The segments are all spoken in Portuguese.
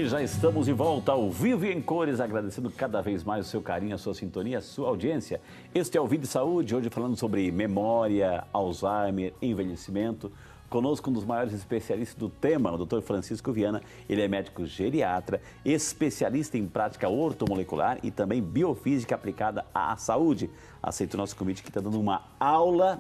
E já estamos de volta ao vivo e em cores, agradecendo cada vez mais o seu carinho, a sua sintonia, a sua audiência. Este é o Vida e Saúde, hoje falando sobre memória, Alzheimer, envelhecimento. Conosco um dos maiores especialistas do tema, o Dr. Francisco Viana. Ele é médico geriatra, especialista em prática ortomolecular e também biofísica aplicada à saúde. Aceita o nosso convite que está dando uma aula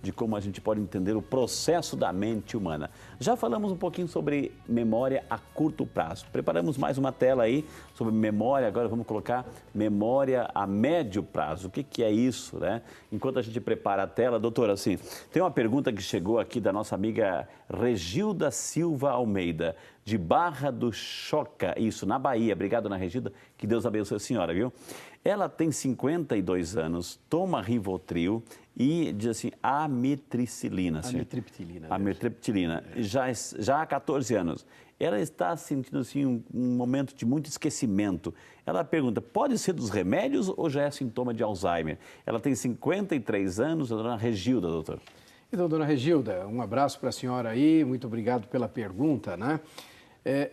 de como a gente pode entender o processo da mente humana. Já falamos um pouquinho sobre memória a curto prazo. Preparamos mais uma tela aí sobre memória, agora vamos colocar memória a médio prazo. O que é isso, né? Enquanto a gente prepara a tela, doutora, assim, tem uma pergunta que chegou aqui da nossa amiga Regilda Silva Almeida, de Barra do Choca, isso, na Bahia. Obrigado, dona Regilda, que Deus abençoe a senhora, viu? Ela tem 52 anos, toma Rivotril e diz assim, amitriptilina. Amitriptilina, já há 14 anos. Ela está sentindo assim um momento de muito esquecimento. Ela pergunta, pode ser dos remédios ou já é sintoma de Alzheimer? Ela tem 53 anos, a dona Regilda, doutor. Então, dona Regilda, um abraço para a senhora aí, muito obrigado pela pergunta, né?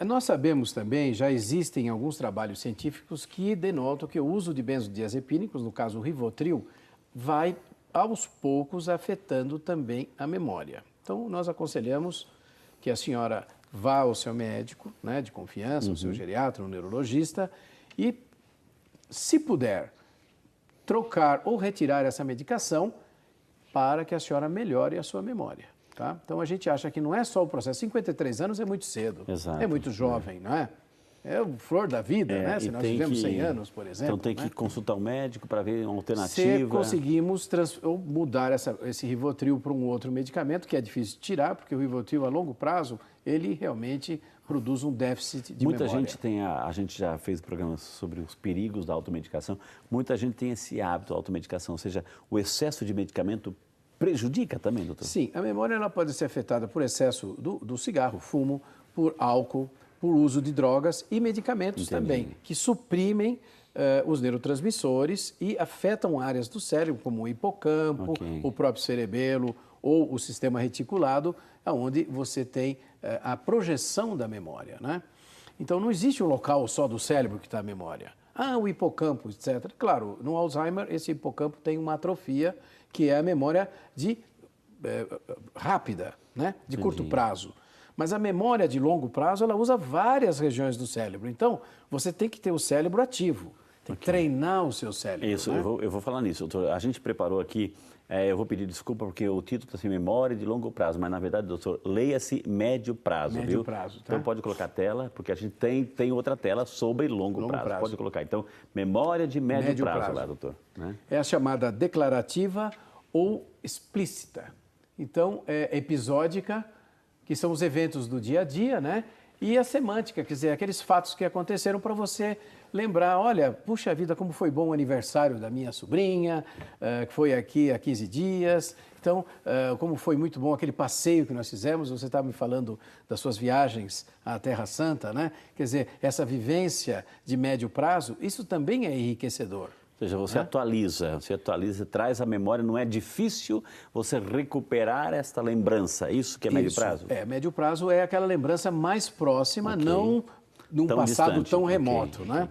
Nós sabemos também, já existem alguns trabalhos científicos que denotam que o uso de benzodiazepínicos, no caso o Rivotril, vai aos poucos afetando também a memória. Então, nós aconselhamos que a senhora vá ao seu médico, né, de confiança, ao seu geriatra, um neurologista, e, se puder, trocar ou retirar essa medicação para que a senhora melhore a sua memória. Tá? Então, a gente acha que não é só o processo. 53 anos é muito cedo, exato, é muito jovem, não é? É o flor da vida, né? Se nós vivemos 100 anos, por exemplo. Então, tem que consultar um médico para ver uma alternativa. Se conseguimos mudar esse Rivotril para um outro medicamento, que é difícil de tirar, porque o Rivotril, a longo prazo, ele realmente produz um déficit de memória. Muita gente tem, a gente já fez programas sobre os perigos da automedicação, muita gente tem esse hábito da automedicação, ou seja, o excesso de medicamento prejudica também, doutor? Sim, a memória ela pode ser afetada por excesso do cigarro, fumo, por álcool, por uso de drogas e medicamentos também, que suprimem os neurotransmissores e afetam áreas do cérebro, como o hipocampo, o próprio cerebelo ou o sistema reticulado, onde você tem a projeção da memória, né? Então, não existe um local só do cérebro que está a memória. Ah, o hipocampo, etc. Claro, no Alzheimer, esse hipocampo tem uma atrofia, que é a memória rápida, né? De curto prazo. Mas a memória de longo prazo, ela usa várias regiões do cérebro. Então, você tem que ter o cérebro ativo, tem que treinar o seu cérebro. Isso, né? eu vou falar nisso, doutor. A gente preparou aqui, eu vou pedir desculpa porque o título está assim, memória de longo prazo, mas na verdade, doutor, leia-se médio prazo, viu? Médio prazo, tá? Então pode colocar a tela, porque a gente tem outra tela sobre longo prazo. Pode colocar. Então, memória de médio prazo lá, doutor. Né? É a chamada declarativa ou explícita. Então, é episódica, que são os eventos do dia a dia, né? E a semântica, quer dizer, aqueles fatos que aconteceram para você lembrar, olha, puxa vida, como foi bom o aniversário da minha sobrinha, que foi aqui há 15 dias. Então, como foi muito bom aquele passeio que nós fizemos, você estava me falando das suas viagens à Terra Santa, né? Quer dizer, essa vivência de médio prazo, isso também é enriquecedor. Ou seja, você atualiza, traz a memória, não é difícil você recuperar esta lembrança, isso que é médio prazo? Médio prazo é aquela lembrança mais próxima, não num passado distante, tão remoto, né?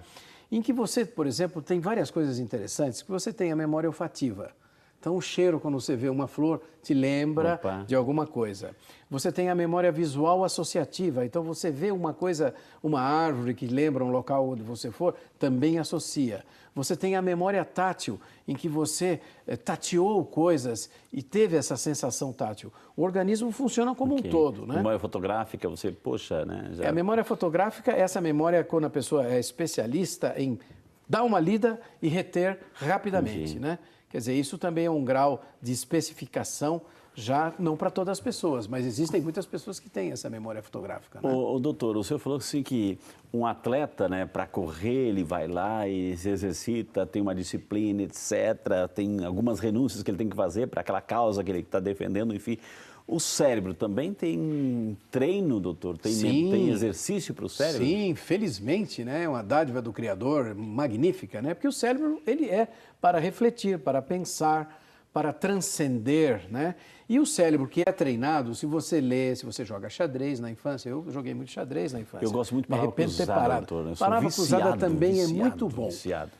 Em que você, por exemplo, tem várias coisas interessantes, que você tem a memória olfativa. Então, o cheiro, quando você vê uma flor, te lembra de alguma coisa. Você tem a memória visual associativa. Então, você vê uma coisa, uma árvore que lembra um local onde você for, também associa. Você tem a memória tátil, em que você tateou coisas e teve essa sensação tátil. O organismo funciona como um todo, né? Memória fotográfica, você, poxa, né? A memória fotográfica, essa memória quando a pessoa é especialista em dar uma lida e reter rapidamente, né? Quer dizer, isso também é um grau de especificação, já não para todas as pessoas, mas existem muitas pessoas que têm essa memória fotográfica. Né? Doutor, o senhor falou assim que um atleta, né, para correr, ele vai lá e se exercita, tem uma disciplina, etc., tem algumas renúncias que ele tem que fazer para aquela causa que ele está defendendo, enfim. O cérebro também tem treino, doutor? Tem exercício para o cérebro? Sim, felizmente, né? É uma dádiva do Criador magnífica, né? Porque o cérebro, ele é para refletir, para pensar, para transcender, né? E o cérebro que é treinado, se você lê, se você joga xadrez na infância, eu joguei muito xadrez na infância. Eu gosto muito de Me palavra arrependo de ter cruzada, parado. doutor, né? Eu sou Palavra cruzada também é viciado, muito bom. viciado.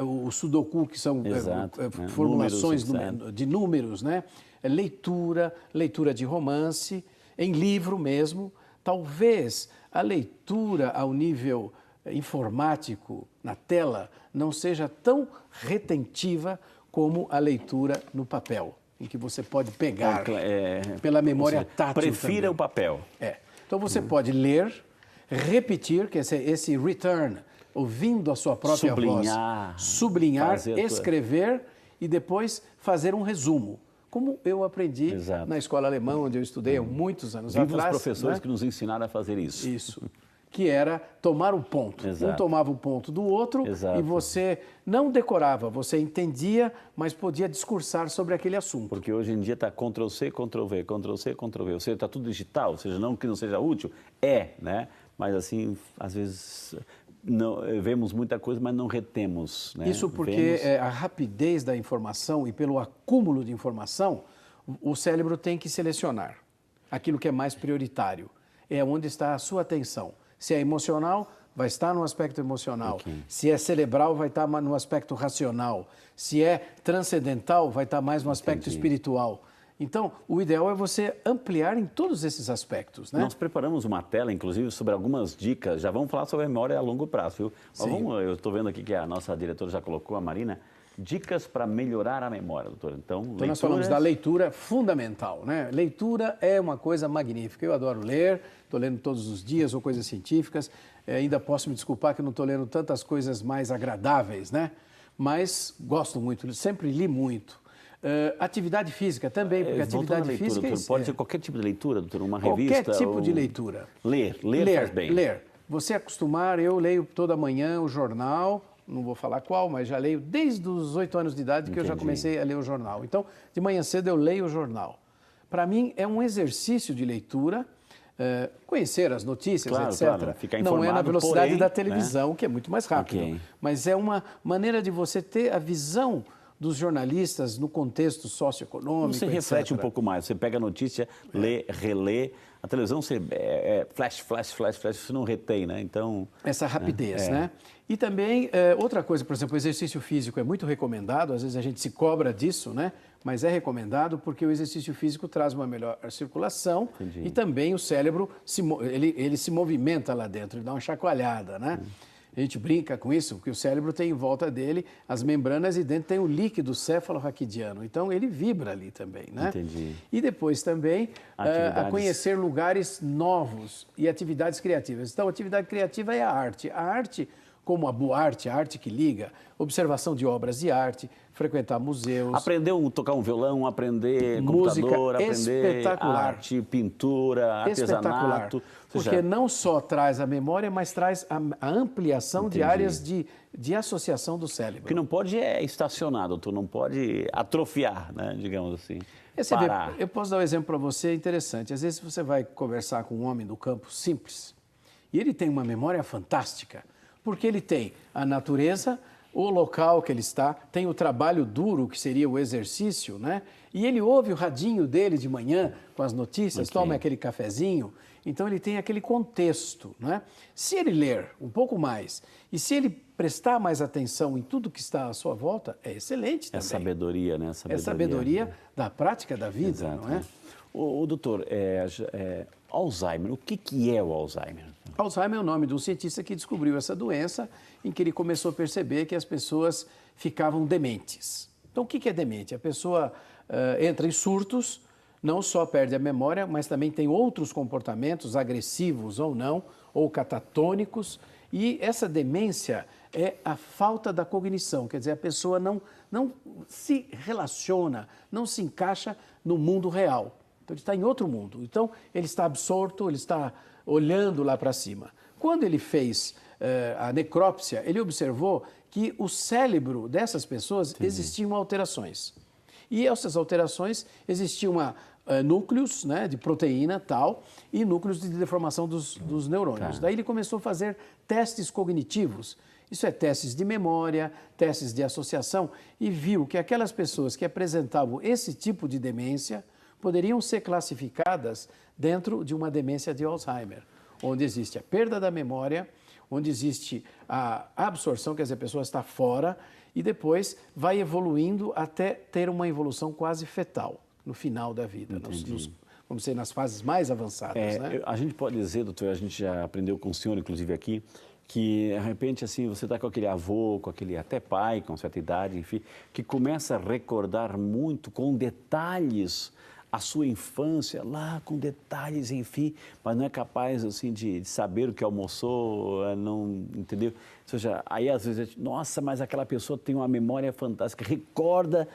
O sudoku, que são Exato, né? formulações Números, de números, né? Leitura de romance, em livro mesmo. Talvez a leitura ao nível informático, na tela, não seja tão retentiva como a leitura no papel, em que você pode pegar pela memória tátil. Prefira também. o papel. Então você pode ler, repetir, que é esse return, ouvindo a sua própria voz, sublinhar, escrever e depois fazer um resumo. Como eu aprendi na escola alemã, onde eu estudei há muitos anos atrás. Viva os professores, né, que nos ensinaram a fazer isso. Isso. Que era tomar o ponto. Um tomava o ponto do outro e você não decorava, você entendia, mas podia discursar sobre aquele assunto. Porque hoje em dia está Ctrl+C, Ctrl+V, Ctrl+C, Ctrl+V. Ou seja, está tudo digital, ou seja, não que não seja útil, né? Mas assim, às vezes não, vemos muita coisa, mas não retemos. Né? Isso porque a rapidez da informação e pelo acúmulo de informação, o cérebro tem que selecionar aquilo que é mais prioritário. É onde está a sua atenção. Se é emocional, vai estar no aspecto emocional. Se é cerebral, vai estar no aspecto racional. Se é transcendental, vai estar mais no aspecto espiritual. Então, o ideal é você ampliar em todos esses aspectos, né? Nós preparamos uma tela, inclusive, sobre algumas dicas. Já vamos falar sobre a memória a longo prazo, viu? Eu estou vendo aqui que a nossa diretora já colocou, a Marina, dicas para melhorar a memória, doutor. Então nós falamos da leitura fundamental, né? Leitura é uma coisa magnífica. Eu adoro ler, estou lendo todos os dias ou coisas científicas. Ainda posso me desculpar que não estou lendo tantas coisas mais agradáveis, né? Mas gosto muito, sempre li muito. Atividade física também, porque atividade física... Doutor, pode ser qualquer tipo de leitura, doutor? Uma revista? Qualquer tipo de leitura. Ler faz bem. Ler. Você acostumar, eu leio toda manhã o jornal, não vou falar qual, mas já leio desde os 8 anos de idade que eu já comecei a ler o jornal. Então, de manhã cedo eu leio o jornal. Para mim, é um exercício de leitura, conhecer as notícias, etc. Claro, ficar informado, não é na velocidade da televisão, né? que é muito mais rápido, mas é uma maneira de você ter a visão dos jornalistas no contexto socioeconômico, Você reflete um pouco mais, você pega a notícia, lê, relê. A televisão, você flash, você não retém, né? Então... Essa rapidez, né? E também, outra coisa, por exemplo, o exercício físico é muito recomendado, às vezes a gente se cobra disso, né? Mas é recomendado porque o exercício físico traz uma melhor circulação e também o cérebro, ele se movimenta lá dentro, ele dá uma chacoalhada, né? A gente brinca com isso, porque o cérebro tem em volta dele as membranas e dentro tem o líquido céfalo-raquidiano. Então, ele vibra ali também, né? Entendi. E depois também a conhecer lugares novos e atividades criativas. Então, atividade criativa é a arte. A arte, como a boa arte, a arte que liga, observação de obras de arte, frequentar museus. Aprender a tocar um violão, aprender música, computador, aprender espetacular. Arte, pintura, artesanato. Porque não só traz a memória, mas traz a ampliação de áreas de associação do cérebro. O que não pode é estacionar, doutor, não pode atrofiar, né, digamos assim. Parar. Eu posso dar um exemplo para você interessante. Às vezes você vai conversar com um homem do campo simples e ele tem uma memória fantástica, porque ele tem a natureza, o local que ele está, tem o trabalho duro, que seria o exercício, né? E ele ouve o radinho dele de manhã com as notícias, toma aquele cafezinho. Então, ele tem aquele contexto, né? Se ele ler um pouco mais e se ele prestar mais atenção em tudo que está à sua volta, é excelente também. É sabedoria, né? É sabedoria da prática da vida, não é? O doutor, Alzheimer, o que é o Alzheimer? Alzheimer é o nome de um cientista que descobriu essa doença, em que ele começou a perceber que as pessoas ficavam dementes. Então, o que é demente? A pessoa entra em surtos, não só perde a memória, mas também tem outros comportamentos, agressivos ou não, ou catatônicos. E essa demência é a falta da cognição, quer dizer, a pessoa não se relaciona, não se encaixa no mundo real. Então, ele está em outro mundo. Então, ele está absorto, ele está olhando lá para cima. Quando ele fez a necrópsia, ele observou que o cérebro dessas pessoas existiam alterações. E essas alterações existiam núcleos, né, de proteína tal e núcleos de deformação dos neurônios. Daí ele começou a fazer testes cognitivos Isso é testes de memória, testes de associação, e viu que aquelas pessoas que apresentavam esse tipo de demência poderiam ser classificadas dentro de uma demência de Alzheimer, onde existe a perda da memória, onde existe a absorção, quer dizer, a pessoa está fora, e depois vai evoluindo até ter uma evolução quase fetal no final da vida, vamos dizer, nas fases mais avançadas. Né? A gente pode dizer, doutor, a gente já aprendeu com o senhor, inclusive aqui, que de repente assim você está com aquele avô, com aquele até pai com certa idade, enfim, que começa a recordar muito com detalhes a sua infância, lá com detalhes, enfim, mas não é capaz assim de saber o que almoçou, não entendeu? Ou seja, aí às vezes, nossa, mas aquela pessoa tem uma memória fantástica, recorda,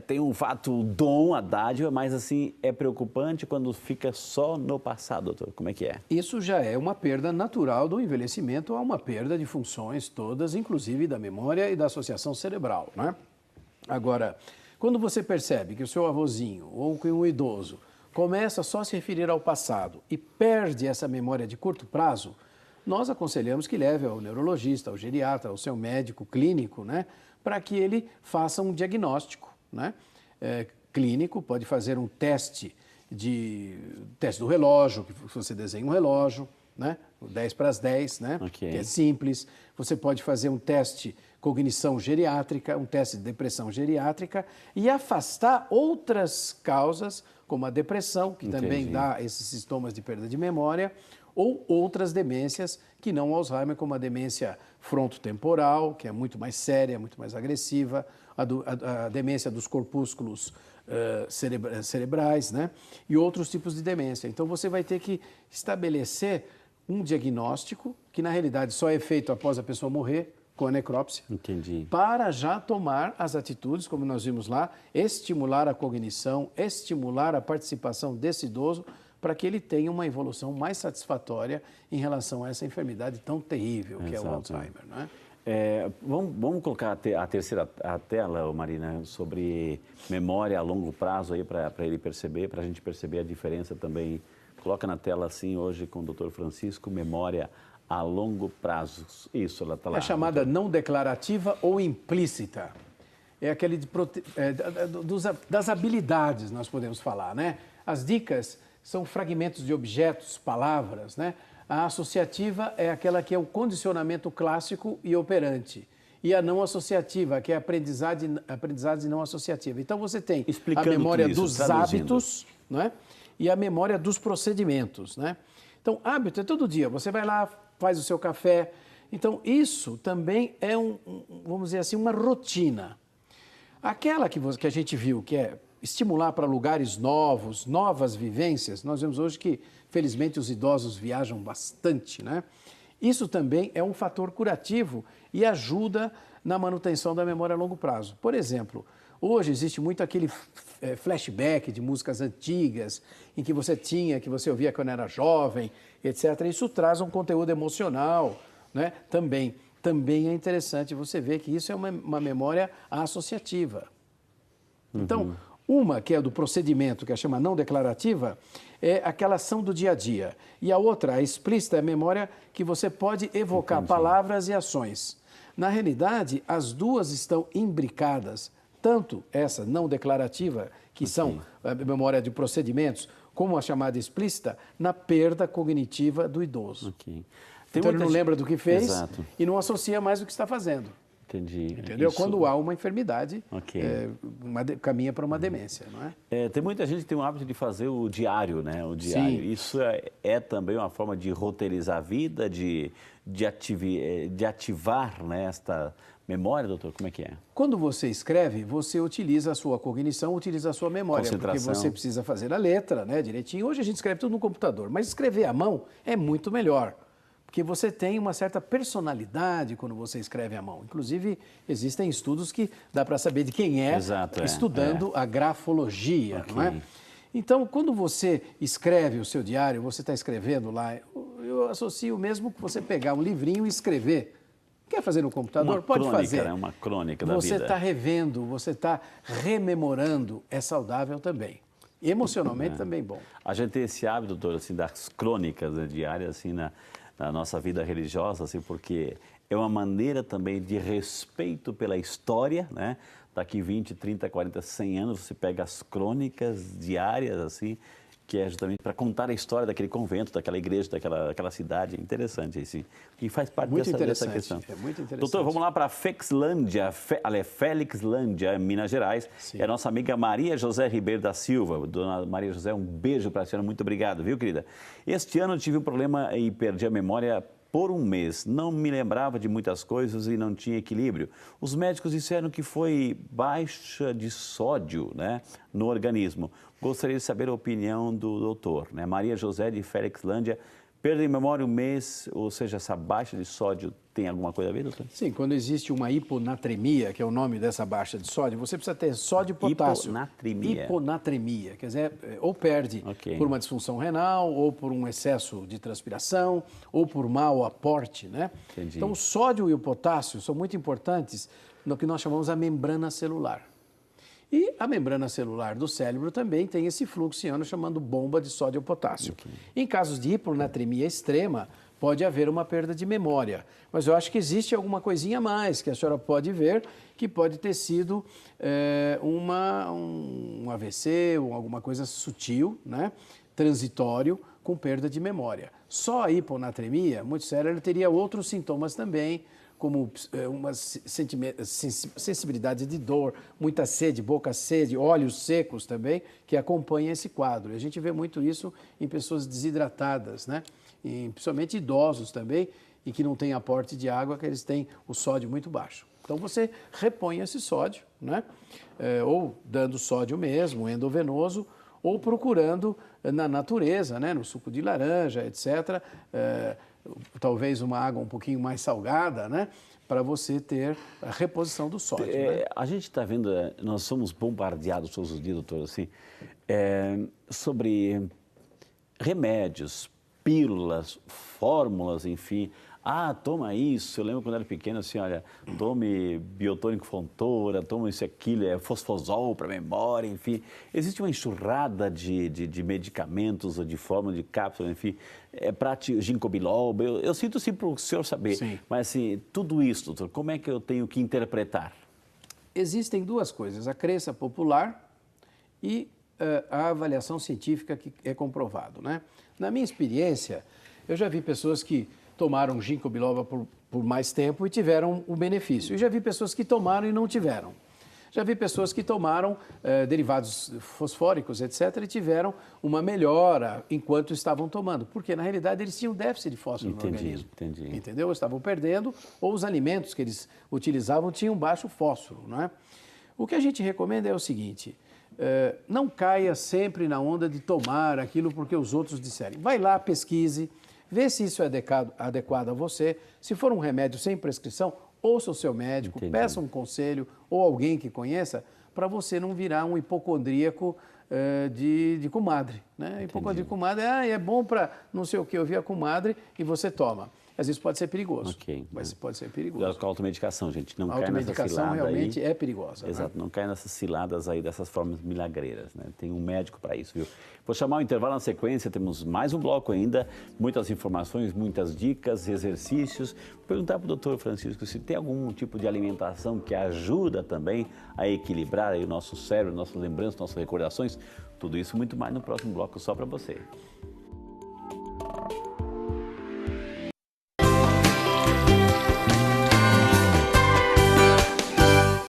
tem um fato, o dom, a dádiva, mas assim, é preocupante quando fica só no passado, doutor. Como é que é? Isso já é uma perda natural do envelhecimento, há uma perda de funções todas, inclusive da memória e da associação cerebral, né? Agora, quando você percebe que o seu avôzinho ou que um idoso começa só a se referir ao passado e perde essa memória de curto prazo, nós aconselhamos que leve ao neurologista, ao geriatra, ao seu médico clínico, né, para que ele faça um diagnóstico, né, clínico, pode fazer um teste do relógio, que você desenha um relógio, né, 10 para as 10, né, okay. Que é simples. Você pode fazer um teste cognição geriátrica, um teste de depressão geriátrica e afastar outras causas, como a depressão, que também dá esses sintomas de perda de memória, ou outras demências que não o Alzheimer, como a demência frontotemporal, que é muito mais séria, muito mais agressiva, a demência dos corpúsculos cerebrais, né? E outros tipos de demência. Então você vai ter que estabelecer um diagnóstico, que na realidade só é feito após a pessoa morrer, com a necrópsia, para já tomar as atitudes, como nós vimos lá, estimular a cognição, estimular a participação desse idoso, para que ele tenha uma evolução mais satisfatória em relação a essa enfermidade tão terrível que é o Alzheimer, não é? Vamos colocar a terceira tela, Marina, sobre memória a longo prazo aí para ele perceber, para a gente perceber a diferença também. Coloca na tela assim hoje com o Dr. Francisco, memória a longo prazo. Isso, ela está lá. É chamada não declarativa ou implícita. É aquele das habilidades, nós podemos falar, né? As dicas são fragmentos de objetos, palavras, né? A associativa é aquela que é o condicionamento clássico e operante. E a não associativa, que é a aprendizagem não associativa. Então você tem a memória dos hábitos, né? E a memória dos procedimentos, né? Então, hábito é todo dia. Você vai lá, faz o seu café. Então, isso também é vamos dizer assim, uma rotina. Aquela que a gente viu, que é estimular para lugares novos, novas vivências, nós vemos hoje que, felizmente, os idosos viajam bastante, né? Isso também é um fator curativo e ajuda na manutenção da memória a longo prazo. Por exemplo, hoje existe muito aquele flashback de músicas antigas, em que você ouvia quando era jovem, etc. Isso traz um conteúdo emocional, né? Também é interessante você ver que isso é uma memória associativa. Então, uma que é do procedimento, que é chama não declarativa, é aquela ação do dia a dia. E a outra, a explícita, é a memória que você pode evocar palavras e ações. Na realidade, as duas estão imbricadas, tanto essa não declarativa, que são a memória de procedimentos, como a chamada explícita, na perda cognitiva do idoso. Então ele não lembra do que fez e não associa mais o que está fazendo. Entendeu? Isso... Quando há uma enfermidade, caminha para uma demência, não é? Tem muita gente que tem o hábito de fazer o diário, né? O diário. Sim. Isso é também uma forma de roteirizar a vida, de ativar, né, esta memória, doutor? Como é que é? Quando você escreve, você utiliza a sua cognição, utiliza a sua memória, porque você precisa fazer a letra, né, direitinho. Hoje a gente escreve tudo no computador, mas escrever à mão é muito melhor. Porque você tem uma certa personalidade quando você escreve à mão. Inclusive, existem estudos que dá para saber de quem é, estudando a grafologia, não é? Então, quando você escreve o seu diário, você está escrevendo lá, eu associo mesmo que você pegar um livrinho e escrever. Quer fazer no computador? Pode fazer. É uma crônica da vida. Você está revendo, você está rememorando, é saudável também. Emocionalmente também bom. A gente tem esse hábito, doutor, assim, das crônicas diárias, assim, na nossa vida religiosa, assim, porque é uma maneira também de respeito pela história, né? Daqui 20, 30, 40, 100 anos, você pega as crônicas diárias, assim, que é justamente para contar a história daquele convento, daquela igreja, daquela cidade. Interessante, assim. E faz parte dessa questão. É muito interessante. Doutor, vamos lá para Felixlândia, Minas Gerais. Sim. É a nossa amiga Maria José Ribeiro da Silva. Dona Maria José, um beijo para a senhora. Muito obrigado, viu, querida? Este ano eu tive um problema e perdi a memória por um mês. Não me lembrava de muitas coisas e não tinha equilíbrio. Os médicos disseram que foi baixa de sódio, né, no organismo. Gostaria de saber a opinião do doutor, né? Maria José de Felixlândia. Perda de memória um mês, ou seja, essa baixa de sódio tem alguma coisa a ver, doutor? Sim, quando existe uma hiponatremia, que é o nome dessa baixa de sódio, você precisa ter sódio e potássio. Hiponatremia. Hiponatremia, quer dizer, ou perde por uma disfunção renal, ou por um excesso de transpiração, ou por mau aporte, né? Entendi. Então, o sódio e o potássio são muito importantes no que nós chamamos a membrana celular. E a membrana celular do cérebro também tem esse fluxo iônico chamado bomba de sódio e potássio. Em casos de hiponatremia extrema, pode haver uma perda de memória. Mas eu acho que existe alguma coisinha a mais que a senhora pode ver, que pode ter sido um AVC ou alguma coisa sutil, né? Transitório, com perda de memória. Só a hiponatremia, muito séria, ela teria outros sintomas também, como uma sensibilidade de dor, muita sede, boca sede, olhos secos também, que acompanha esse quadro. E a gente vê muito isso em pessoas desidratadas, né? E principalmente idosos também, e que não têm aporte de água, que eles têm o sódio muito baixo. Então você repõe esse sódio, né? Ou dando sódio mesmo, endovenoso, ou procurando na natureza, né? No suco de laranja, etc., talvez uma água um pouquinho mais salgada, né? Para você ter a reposição do sódio. Né? A gente está vendo, nós somos bombardeados todos os dias, doutor, assim, sobre remédios, pílulas, fórmulas, enfim. Ah, toma isso. Eu lembro quando era pequeno, assim, olha, tome biotônico Fontoura, toma isso e aquilo, fosfosol para memória, enfim. Existe uma enxurrada de medicamentos, ou de fórmula, de cápsula, enfim, para ginkgo biloba. Eu sinto, sim, para o senhor saber. Sim. Mas, assim, tudo isso, doutor, como é que eu tenho que interpretar? Existem duas coisas, a crença popular e a avaliação científica que é comprovado, né? Na minha experiência, eu já vi pessoas que tomaram ginkgo biloba por mais tempo e tiveram o benefício. E já vi pessoas que tomaram e não tiveram. Já vi pessoas que tomaram derivados fosfóricos, etc., e tiveram uma melhora enquanto estavam tomando. Porque, na realidade, eles tinham déficit de fósforo no organismo. Entendi. Entendeu? Estavam perdendo, ou os alimentos que eles utilizavam tinham baixo fósforo, não é? O que a gente recomenda é o seguinte: não caia sempre na onda de tomar aquilo porque os outros disserem. Vai lá, pesquise, vê se isso é adequado a você. Se for um remédio sem prescrição, ouça o seu médico, peça um conselho ou alguém que conheça, para você não virar um hipocondríaco de comadre. Né? Hipocondríaco de comadre, é bom para não sei o que, eu vi a comadre e você toma. Às vezes pode ser perigoso. Mas pode ser perigoso. Cuidado com a automedicação, gente. Não cai nessa automedicação cilada realmente aí. é perigosa. Exato, né? não cai nessas ciladas aí, dessas formas milagreiras, né? Tem um médico para isso, viu? Vou chamar o intervalo na sequência, temos mais um bloco ainda, muitas informações, muitas dicas, exercícios. Vou perguntar para o doutor Francisco se tem algum tipo de alimentação que ajuda também a equilibrar aí o nosso cérebro, nossas lembranças, nossas recordações. Tudo isso e muito mais no próximo bloco, só para você.